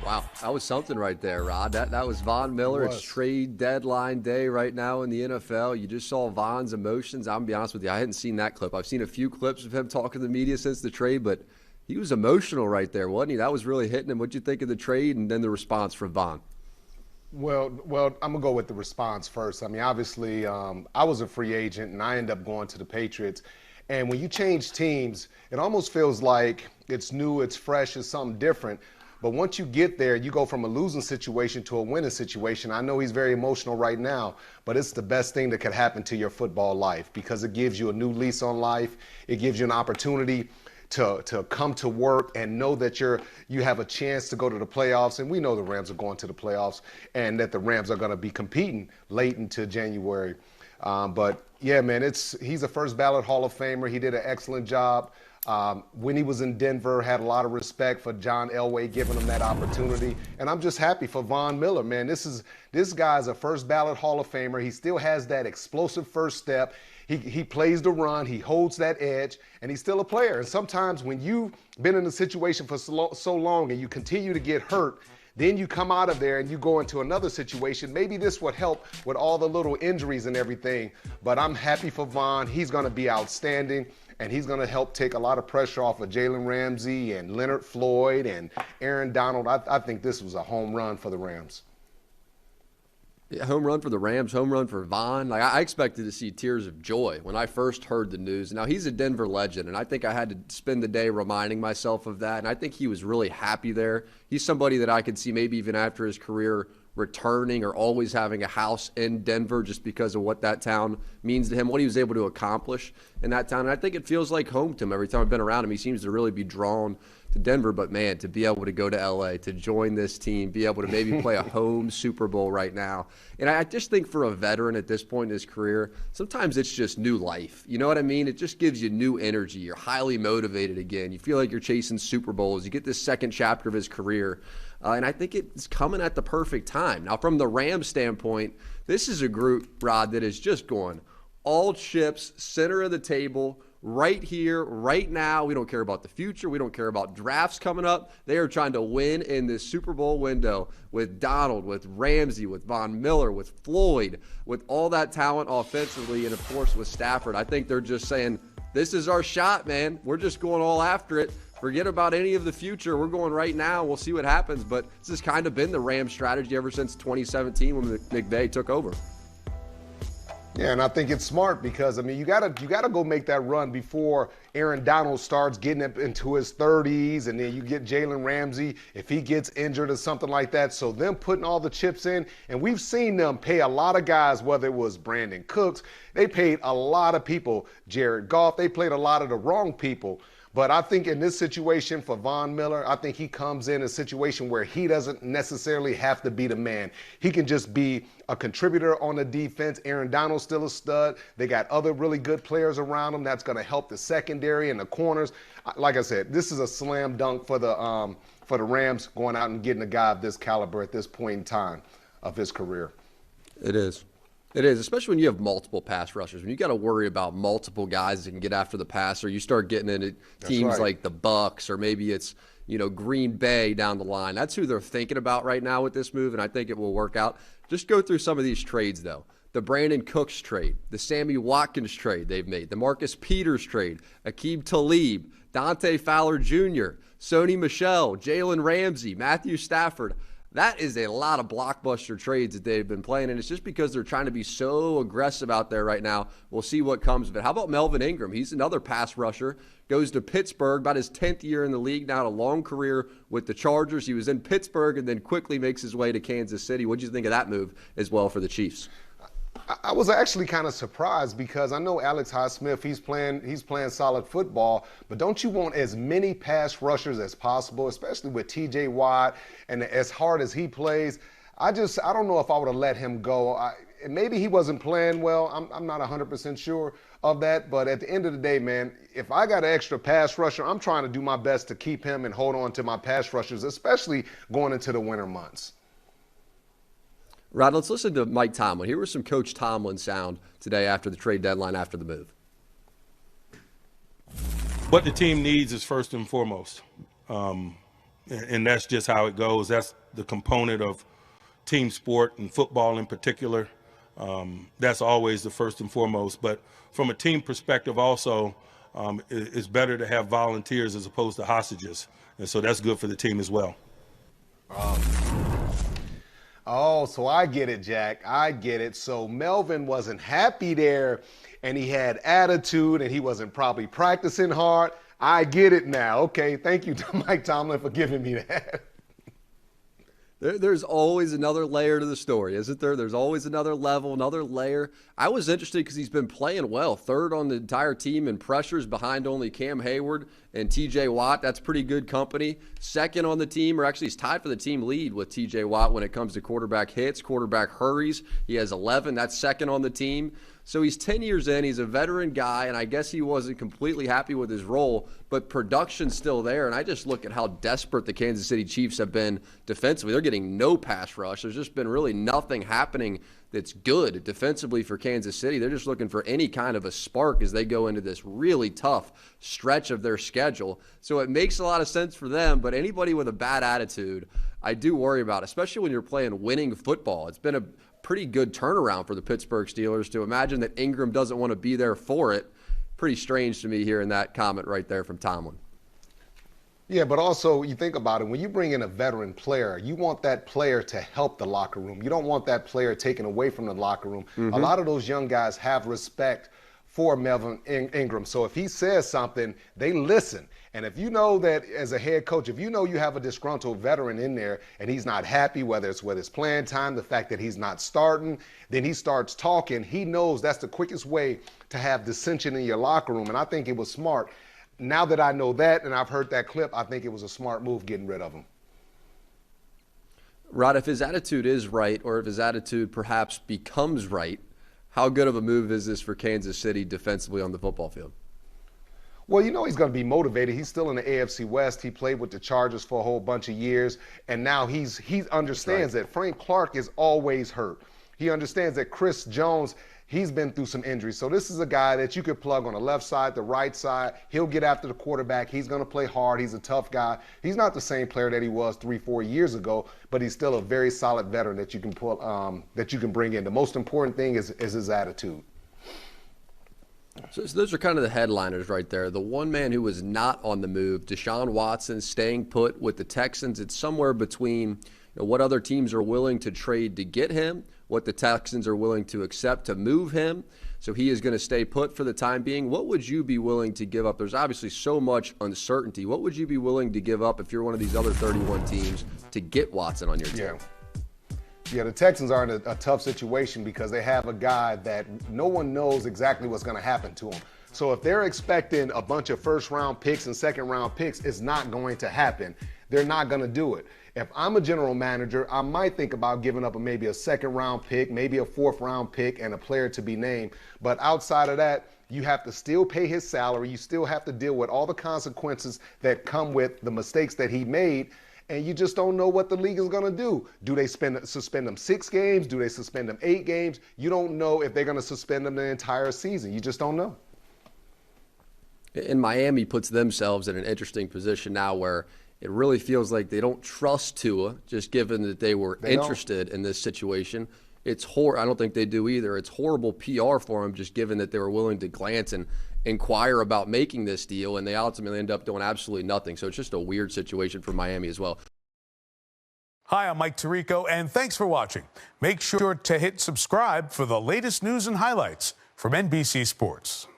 Wow, that was something right there, Rod. That was Von Miller. It's trade deadline day right now in the NFL. You just saw Von's emotions. I'm going to be honest with you, I hadn't seen that clip. I've seen a few clips of him talking to the media since the trade, but he was emotional right there, wasn't he? That was really hitting him. What'd you think of the trade and then the response from Von? Well, I'm going to go with the response first. I mean, obviously, I was a free agent, and I ended up going to the Patriots. And when you change teams, it almost feels like it's new, it's fresh, it's something different. But once you get there, you go from a losing situation to a winning situation. I know he's very emotional right now, but it's the best thing that could happen to your football life because it gives you a new lease on life. It gives you an opportunity to come to work and know that you have a chance to go to the playoffs. And we know the Rams are going to the playoffs and that the Rams are going to be competing late into January. But, yeah, man, he's a first ballot Hall of Famer. He did an excellent job. When he was in Denver, had a lot of respect for John Elway giving him that opportunity. And I'm just happy for Von Miller, man. This guy's a first ballot Hall of Famer. He still has that explosive first step. He plays the run. He holds that edge, and he's still a player. And sometimes when you've been in a situation for so long and you continue to get hurt, then you come out of there and you go into another situation. Maybe this would help with all the little injuries and everything. But I'm happy for Von. He's going to be outstanding. And he's going to help take a lot of pressure off of Jalen Ramsey and Leonard Floyd and Aaron Donald. I think this was a home run for the Rams. Yeah, home run for the Rams, home run for Von. Like I expected to see tears of joy when I first heard the news. Now, he's a Denver legend, and I think I had to spend the day reminding myself of that, and I think he was really happy there. He's somebody that I could see maybe even after his career returning or always having a house in Denver just because of what that town means to him, what he was able to accomplish in that town. And I think it feels like home to him every time I've been around him. He seems to really be drawn to Denver, but man, to be able to go to LA, to join this team, be able to maybe play a home Super Bowl right now. And I just think for a veteran at this point in his career, sometimes it's just new life. You know what I mean? It just gives you new energy. You're highly motivated again. You feel like you're chasing Super Bowls. You get this second chapter of his career. And I think it's coming at the perfect time. Now, from the Rams standpoint, this is a group, Rod, that is just going all chips, center of the table, right here, right now. We don't care about the future. We don't care about drafts coming up. They are trying to win in this Super Bowl window with Donald, with Ramsey, with Von Miller, with Floyd, with all that talent offensively, and, of course, with Stafford. I think they're just saying, this is our shot, man. We're just going all after it. Forget about any of the future. We're going right now. We'll see what happens. But this has kind of been the Rams strategy ever since 2017 when McVay took over. Yeah, and I think it's smart because, I mean, you gotta go make that run before Aaron Donald starts getting up into his 30s, and then you get Jalen Ramsey if he gets injured or something like that. So them putting all the chips in, and we've seen them pay a lot of guys, whether it was Brandon Cooks, they paid a lot of people, Jared Goff, they played a lot of the wrong people. But I think in this situation for Von Miller, I think he comes in a situation where he doesn't necessarily have to be the man. He can just be a contributor on the defense. Aaron Donald's still a stud. They got other really good players around him that's going to help the secondary and the corners. Like I said, this is a slam dunk for the Rams going out and getting a guy of this caliber at this point in time of his career. It is. It is, especially when you have multiple pass rushers. When you got to worry about multiple guys that can get after the passer, you start getting into teams like the Bucs, or maybe it's, Green Bay down the line. That's who they're thinking about right now with this move, and I think it will work out. Just go through some of these trades, though. The Brandon Cooks trade, the Sammy Watkins trade they've made, the Marcus Peters trade, Aqib Talib, Dante Fowler Jr., Sony Michel, Jalen Ramsey, Matthew Stafford. That is a lot of blockbuster trades that they've been playing, and it's just because they're trying to be so aggressive out there right now. We'll see what comes of it. How about Melvin Ingram? He's another pass rusher. Goes to Pittsburgh, about his 10th year in the league now, a long career with the Chargers. He was in Pittsburgh and then quickly makes his way to Kansas City. What do you think of that move as well for the Chiefs? I was actually kind of surprised because I know Alex Highsmith, he's playing solid football, but don't you want as many pass rushers as possible, especially with TJ Watt and as hard as he plays? I don't know if I would have let him go. Maybe he wasn't playing well. I'm not 100% sure of that, but at the end of the day, man, if I got an extra pass rusher, I'm trying to do my best to keep him and hold on to my pass rushers, especially going into the winter months. Rod, let's listen to Mike Tomlin. Here was some Coach Tomlin sound today after the trade deadline, after the move. What the team needs is first and foremost. And that's just how it goes. That's the component of team sport and football in particular. That's always the first and foremost. But from a team perspective also, it's better to have volunteers as opposed to hostages. And so that's good for the team as well. Oh, so I get it, Jack. I get it. So Melvin wasn't happy there, and he had attitude, and he wasn't probably practicing hard. I get it now. Okay, thank you, Mike Tomlin, for giving me that. There's always another layer to the story, isn't there? There's always another level, another layer. I was interested because he's been playing well. Third on the entire team in pressures behind only Cam Hayward and TJ Watt. That's pretty good company. Second on the team, or actually he's tied for the team lead with TJ Watt when it comes to quarterback hits, quarterback hurries. He has 11. That's second on the team. So he's 10 years in. He's a veteran guy, and I guess he wasn't completely happy with his role, but production's still there. And I just look at how desperate the Kansas City Chiefs have been defensively. They're getting no pass rush. There's just been really nothing happening that's good defensively for Kansas City. They're just looking for any kind of a spark as they go into this really tough stretch of their schedule. So it makes a lot of sense for them, but anybody with a bad attitude, I do worry about, especially when you're playing winning football. It's been a pretty good turnaround for the Pittsburgh Steelers. To imagine that Ingram doesn't want to be there for it, pretty strange to me hearing that comment right there from Tomlin. Yeah, but also you think about it, when you bring in a veteran player, you want that player to help the locker room. You don't want that player taken away from the locker room. Mm-hmm. A lot of those young guys have respect for Melvin Ingram. So if he says something, they listen. And if you know that as a head coach, if you know you have a disgruntled veteran in there and he's not happy, whether it's with his playing time, the fact that he's not starting, then he starts talking. He knows that's the quickest way to have dissension in your locker room. And I think it was smart. Now that I know that and I've heard that clip, I think it was a smart move getting rid of him. Rod, if his attitude is right, or if his attitude perhaps becomes right, how good of a move is this for Kansas City defensively on the football field? Well, you know he's going to be motivated. He's still in the AFC West. He played with the Chargers for a whole bunch of years, and now he understands that Frank Clark is always hurt. He understands that Chris Jones, he's been through some injuries. So this is a guy that you could plug on the left side, the right side. He'll get after the quarterback. He's going to play hard. He's a tough guy. He's not the same player that he was 3-4 years ago, but he's still a very solid veteran that you can that you can bring in. The most important thing is his attitude. So those are kind of the headliners right there. The one man who was not on the move, Deshaun Watson, staying put with the Texans. It's somewhere between what other teams are willing to trade to get him, what the Texans are willing to accept to move him. So he is going to stay put for the time being. What would you be willing to give up? There's obviously so much uncertainty. What would you be willing to give up if you're one of these other 31 teams to get Watson on your team? Yeah, the Texans are in a tough situation because they have a guy that no one knows exactly what's going to happen to him. So if they're expecting a bunch of first-round picks and second-round picks, it's not going to happen. They're not going to do it. If I'm a general manager, I might think about giving up maybe a second-round pick, maybe a fourth-round pick, and a player to be named. But outside of that, you have to still pay his salary. You still have to deal with all the consequences that come with the mistakes that he made. And you just don't know what the league is going to do. Do they suspend them 6 games? Do they suspend them 8 games? You don't know if they're going to suspend them the entire season. You just don't know. And Miami puts themselves in an interesting position now where it really feels like they don't trust Tua, just given that they were interested in this situation. It's I don't think they do either. It's horrible PR for them, just given that they were willing to glance and inquire about making this deal, and they ultimately end up doing absolutely nothing. So it's just a weird situation for Miami as well. Hi, I'm Mike Tirico, and thanks for watching. Make sure to hit subscribe for the latest news and highlights from NBC Sports.